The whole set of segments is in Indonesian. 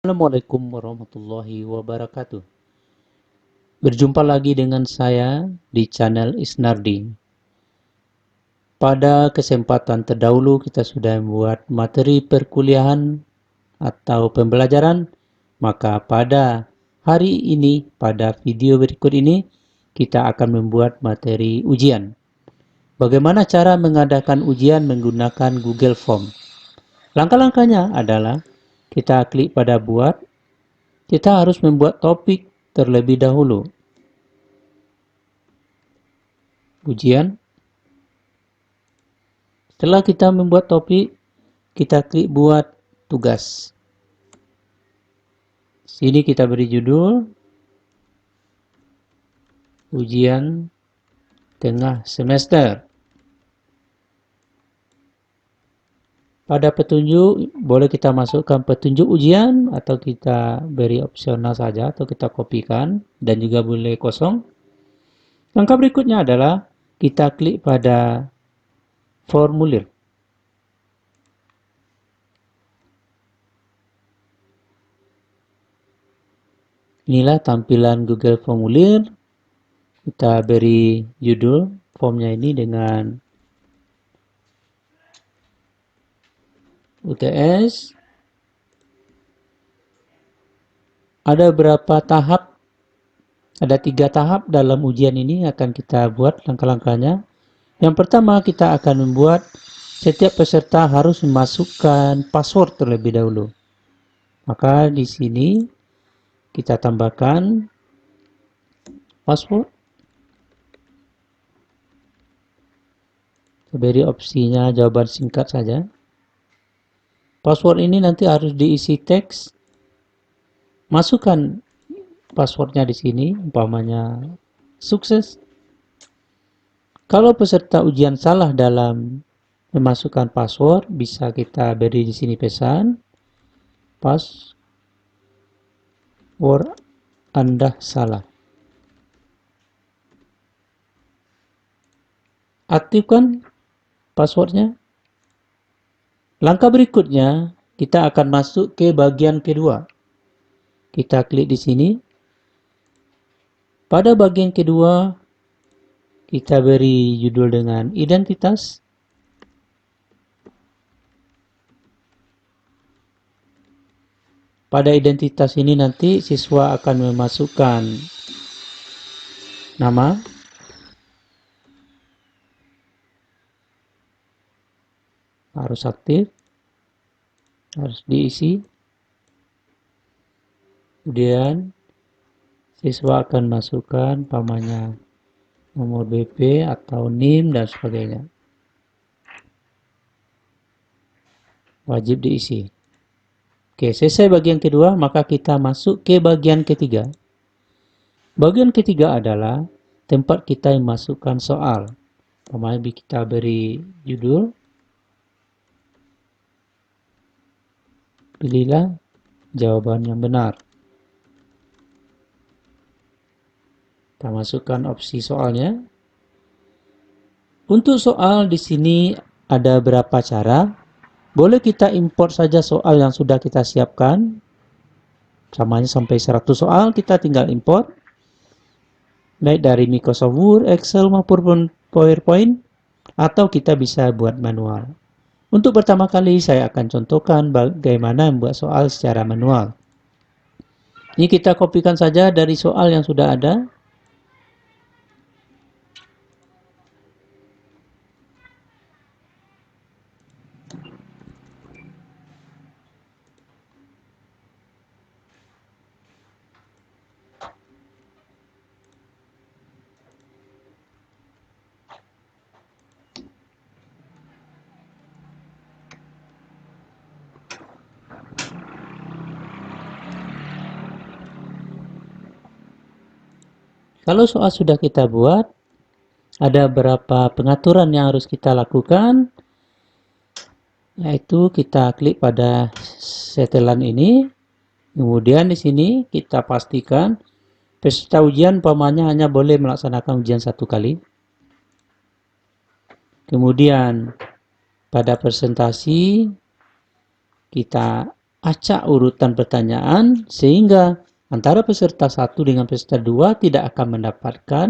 Assalamualaikum warahmatullahi wabarakatuh. Berjumpa lagi dengan saya di channel Isnardi. Pada kesempatan terdahulu kita sudah membuat materi perkuliahan atau pembelajaran. Maka pada hari ini, pada video berikut ini, kita akan membuat materi ujian. Bagaimana cara mengadakan ujian menggunakan Google Form? Langkah-langkahnya adalah kita klik pada buat. Kita harus membuat topik terlebih dahulu. Ujian. Setelah kita membuat topik, kita klik buat tugas. Sini kita beri judul ujian tengah semester. Pada petunjuk boleh kita masukkan petunjuk ujian atau kita beri opsional saja atau kita kopikan dan juga boleh kosong. Langkah berikutnya adalah kita klik pada formulir. Inilah tampilan Google Formulir. Kita beri judul formnya ini dengan UTS. Ada berapa tahap? Ada 3 tahap dalam ujian ini akan kita buat langkah-langkahnya. Yang pertama kita akan membuat setiap peserta harus memasukkan password terlebih dahulu. Maka di sini kita tambahkan password. Beri opsinya jawaban singkat saja. Password ini nanti harus diisi teks. Masukkan passwordnya di sini, umpamanya sukses. Kalau peserta ujian salah dalam memasukkan password, bisa kita beri di sini pesan password Anda salah. Aktifkan passwordnya. Langkah berikutnya, kita akan masuk ke bagian kedua. Kita klik di sini. Pada bagian kedua, kita beri judul dengan identitas. Pada identitas ini nanti siswa akan memasukkan nama, harus aktif, harus diisi. Kemudian siswa akan masukkan umpamanya nomor BP atau NIM dan sebagainya. Wajib diisi. Oke, selesai bagian kedua, maka kita masuk ke bagian ketiga. Bagian ketiga adalah tempat kita memasukkan soal. Umpamanya kita beri judul. Pilihlah jawaban yang benar. Kita masukkan opsi soalnya. Untuk soal di sini ada berapa cara. Boleh kita import saja soal yang sudah kita siapkan. Samanya sampai 100 soal, kita tinggal import. Baik dari Microsoft Word, Excel maupun PowerPoint. Atau kita bisa buat manual. Untuk pertama kali saya akan contohkan bagaimana membuat soal secara manual. Ini kita kopikan saja dari soal yang sudah ada. Kalau soal sudah kita buat, ada beberapa pengaturan yang harus kita lakukan, yaitu kita klik pada setelan ini. Kemudian di sini kita pastikan peserta ujian umpamanya hanya boleh melaksanakan ujian 1 kali. Kemudian pada presentasi kita acak urutan pertanyaan sehingga antara peserta 1 dengan peserta 2 tidak akan mendapatkan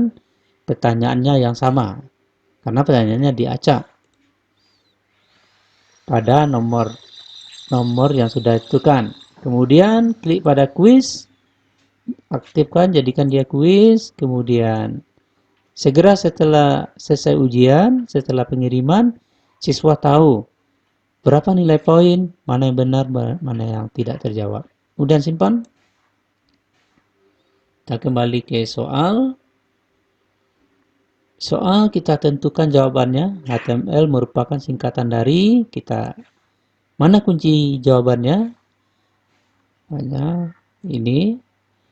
pertanyaannya yang sama karena pertanyaannya diacak pada nomor yang sudah ditentukan. Kemudian klik pada kuis, aktifkan, jadikan dia kuis. Kemudian segera setelah selesai ujian, setelah pengiriman, siswa tahu berapa nilai poin, mana yang benar, mana yang tidak terjawab. Kemudian simpan. Kita kembali ke soal. Soal kita tentukan jawabannya. HTML merupakan singkatan dari, kita mana kunci jawabannya? Hanya ini.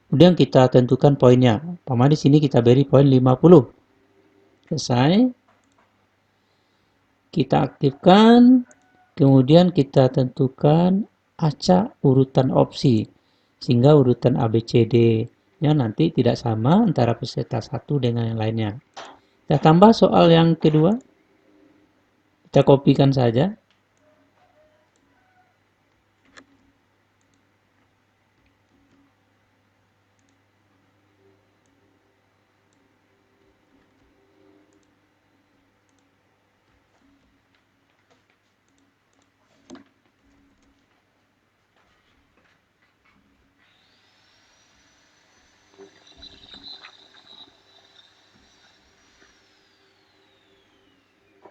Kemudian kita tentukan poinnya. Di sini kita beri poin 50. Selesai. Kita aktifkan. Kemudian kita tentukan acak urutan opsi. Sehingga urutan ABCD-nya nanti tidak sama antara peserta 1 dengan yang lainnya. Kita tambah soal yang kedua. Kita kopikan saja.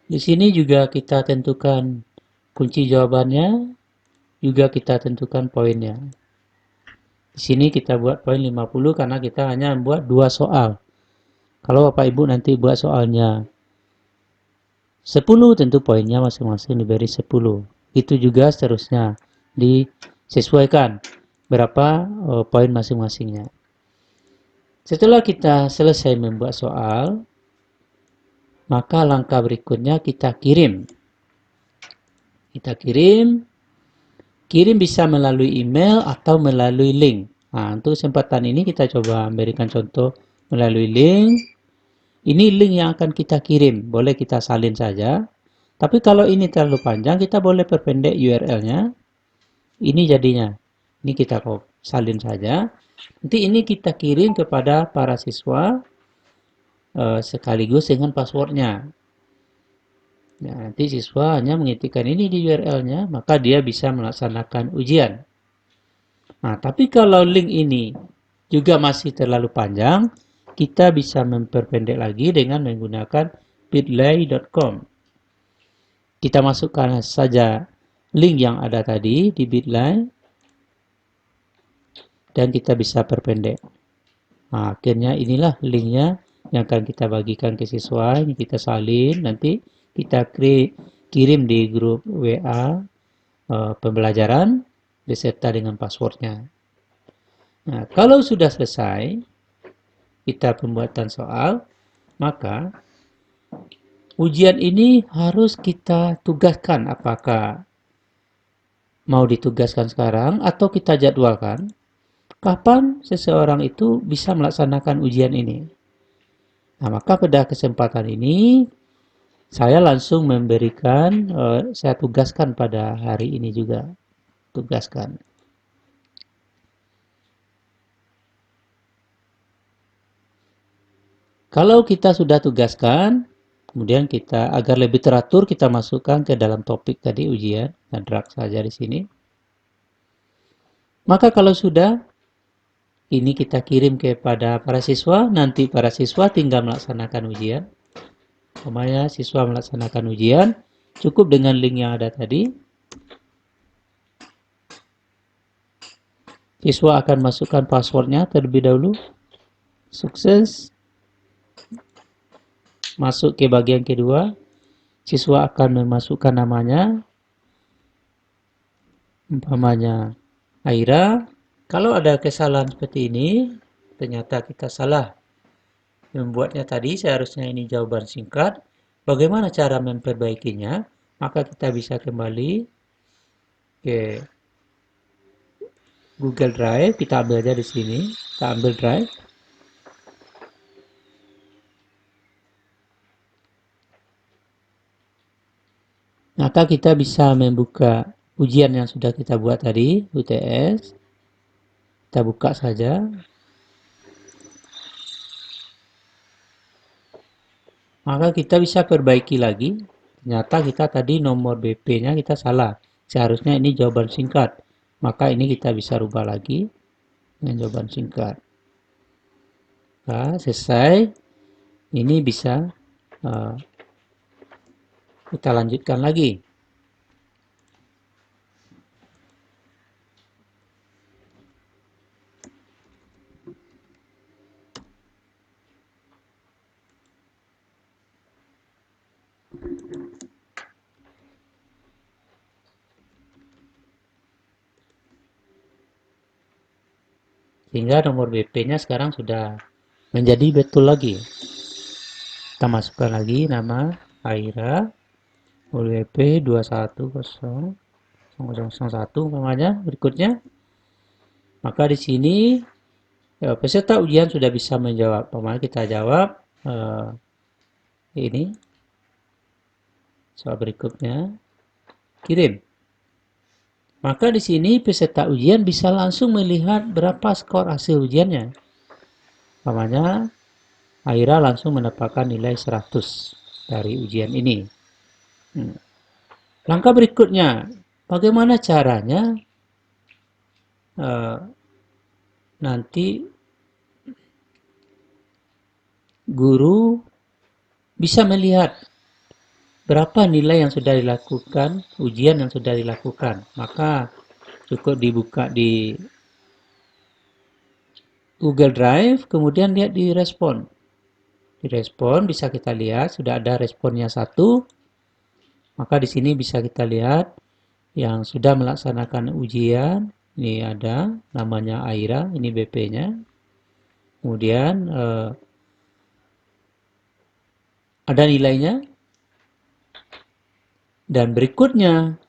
Di sini juga kita tentukan kunci jawabannya, juga kita tentukan poinnya. Di sini kita buat poin 50 karena kita hanya membuat 2 soal. Kalau Bapak Ibu nanti buat soalnya 10, tentu poinnya masing-masing diberi 10. Itu juga seterusnya disesuaikan berapa poin masing-masingnya. Setelah kita selesai membuat soal, maka langkah berikutnya kita kirim. Kita kirim bisa melalui email atau melalui link. Nah, untuk kesempatan ini kita coba memberikan contoh melalui link. Ini link yang akan kita kirim, boleh kita salin saja. Tapi kalau ini terlalu panjang, kita boleh perpendek URL-nya. Ini jadinya. Ini kita salin saja. Nanti ini kita kirim kepada para siswa sekaligus dengan passwordnya. Nah, nanti siswa hanya mengetikkan ini di URL-nya, maka dia bisa melaksanakan ujian. Nah, tapi kalau link ini juga masih terlalu panjang, kita bisa memperpendek lagi dengan menggunakan bit.ly.com. Kita masukkan saja link yang ada tadi di bit.ly dan kita bisa perpendek. Nah, akhirnya inilah linknya yang akan kita bagikan ke siswa. Ini kita salin, nanti kita kirim di grup WA pembelajaran beserta dengan passwordnya. Nah, kalau sudah selesai kita pembuatan soal, maka ujian ini harus kita tugaskan apakah mau ditugaskan sekarang atau kita jadwalkan kapan seseorang itu bisa melaksanakan ujian ini. Nah, maka pada kesempatan ini saya langsung memberikan, saya tugaskan pada hari ini juga. Tugaskan. Kalau kita sudah tugaskan, kemudian kita agar lebih teratur kita masukkan ke dalam topik tadi ujian dan drag saja di sini. Maka kalau sudah ini kita kirim kepada para siswa, nanti para siswa tinggal melaksanakan ujian. Umpamanya siswa melaksanakan ujian, cukup dengan link yang ada tadi. Siswa akan masukkan passwordnya terlebih dahulu. Sukses. Masuk ke bagian kedua. Siswa akan memasukkan namanya. Umpamanya Aira. Kalau ada kesalahan seperti ini, ternyata kita salah membuatnya tadi, seharusnya ini jawaban singkat. Bagaimana cara memperbaikinya? Maka kita bisa kembali ke Google Drive, kita ambil aja di sini, kita ambil Drive. Maka kita bisa membuka ujian yang sudah kita buat tadi, UTS. Kita buka saja. Maka kita bisa perbaiki lagi. Ternyata kita tadi nomor BP-nya kita salah. Seharusnya ini jawaban singkat. Maka ini kita bisa rubah lagi dengan jawaban singkat. Nah, selesai. Ini bisa kita lanjutkan lagi. Sehingga nomor BP-nya sekarang sudah menjadi betul lagi. Kita masukkan lagi nama Aira, WP 2100001 umpamanya berikutnya. Maka di sini peserta ujian sudah bisa menjawab. Umpamanya kita jawab ini soal berikutnya, kirim. Maka di sini peserta ujian bisa langsung melihat berapa skor hasil ujiannya. Umpamanya Aira langsung mendapatkan nilai 100 dari ujian ini. Langkah berikutnya, bagaimana caranya nanti guru bisa melihat berapa nilai yang sudah dilakukan, ujian yang sudah dilakukan. Maka cukup dibuka di Google Drive, kemudian lihat di respon. Di respon bisa kita lihat sudah ada responnya 1. Maka di sini bisa kita lihat yang sudah melaksanakan ujian. Ini ada namanya Aira, ini BP-nya. Kemudian ada nilainya. Dan berikutnya,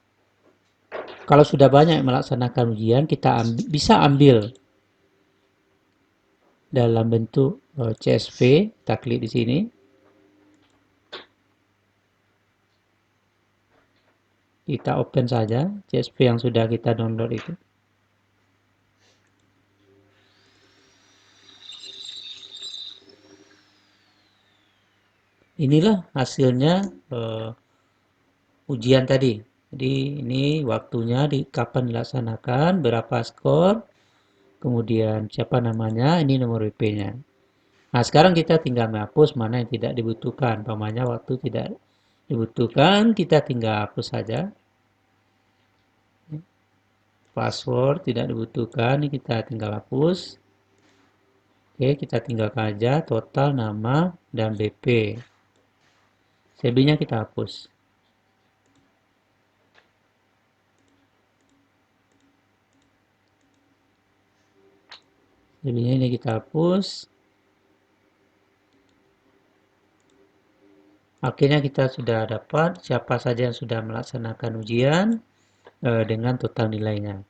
kalau sudah banyak melaksanakan ujian, kita bisa ambil dalam bentuk CSV. Kita klik di sini. Kita open saja CSV yang sudah kita download itu. Inilah hasilnya ujian tadi. Jadi ini waktunya kapan dilaksanakan, berapa skor, kemudian siapa namanya, ini nomor WP-nya. Nah, sekarang kita tinggal menghapus mana yang tidak dibutuhkan. Umpamanya waktu tidak dibutuhkan, kita tinggal hapus saja. Password tidak dibutuhkan, ini kita tinggal hapus. Oke, kita tinggalkan aja total, nama, dan BP. CB-nya kita hapus. CB-nya ini kita hapus. Akhirnya kita sudah dapat siapa saja yang sudah melaksanakan ujian dengan total nilainya.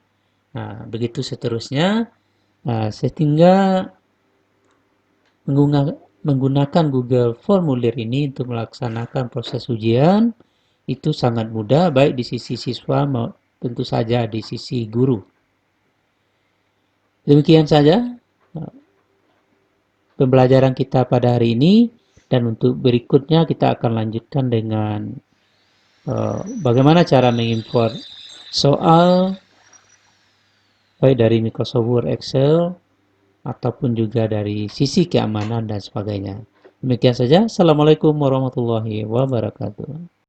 Nah, begitu seterusnya. Sehingga menggunakan Google Formulir ini untuk melaksanakan proses ujian itu sangat mudah, baik di sisi siswa maupun tentu saja di sisi guru. Demikian saja pembelajaran kita pada hari ini, dan untuk berikutnya kita akan lanjutkan dengan bagaimana cara mengimpor soal baik dari Microsoft Word, Excel, ataupun juga dari sisi keamanan dan sebagainya. Demikian saja. Assalamualaikum warahmatullahi wabarakatuh.